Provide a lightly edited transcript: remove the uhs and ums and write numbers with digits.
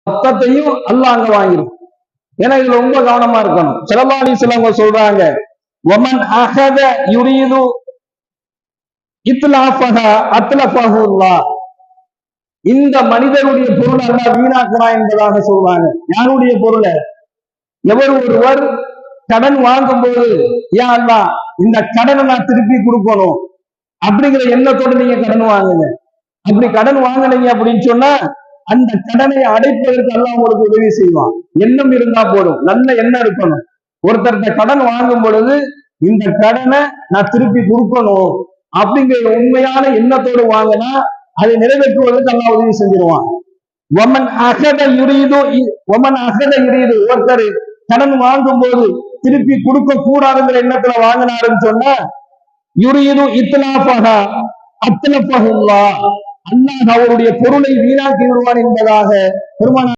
மொத்தத்தையும் அல்லாஹ் அங்க வாங்கிடும். ஏன்னா இதுல ரொம்ப கவனமா இருக்கணும். ஸல்லல்லாஹு அலைஹி வஸல்லம் சொல்றாங்க, ஒமன் அஹத யுரீது இத்லாஃபஹா அத்லஃபஹு அல்லாஹ். இந்த மனிதனுடைய பொருள் அல்லாஹ் வீணாக்குறான் என்பதாக சொல்றாங்க. யாருடைய பொருளை? எவர் ஒருவர் கடன் வாங்கும் போது, ஏன் அல்லாஹ் இந்த கடனை நான் திருப்பி கொடுக்கணும் அப்படிங்கிற எண்ணத்தோட நீங்க கடன் வாங்குங்க. அப்படி கடன் வாங்கினீங்க அப்படின்னு சொன்னா அந்த கடனை அடைப்பதற்கு அல்லாஹ் உங்களுக்கு உதவி செய்வான். எண்ணம் இருந்தா போதும், நல்ல எண்ணம் இருக்கணும். ஒருத்தர்கிட்ட கடன் வாங்கும் பொழுது இந்த கடனை நான் திருப்பி கொடுக்கணும் அப்படிங்கிற உண்மையான எண்ணத்தோடு வாங்கினா அதை நிறைவேற்றுவதற்கு அல்லாஹ் உதவி செஞ்சிருவான். ஒமன் அகத யுரீது ஒருத்தர் கடன் வாங்கும் போது திருப்பி கொடுக்க கூடாதுங்கிற எண்ணத்துல வாங்கினாருன்னு சொன்னா, யுரீது இத்லாஃபஹா அத்லஃபஹு அல்லாஹ், அல்லாஹ் அவருடைய பொருளை வீணாக்கி விடுவான் என்பதாக பெருமானார்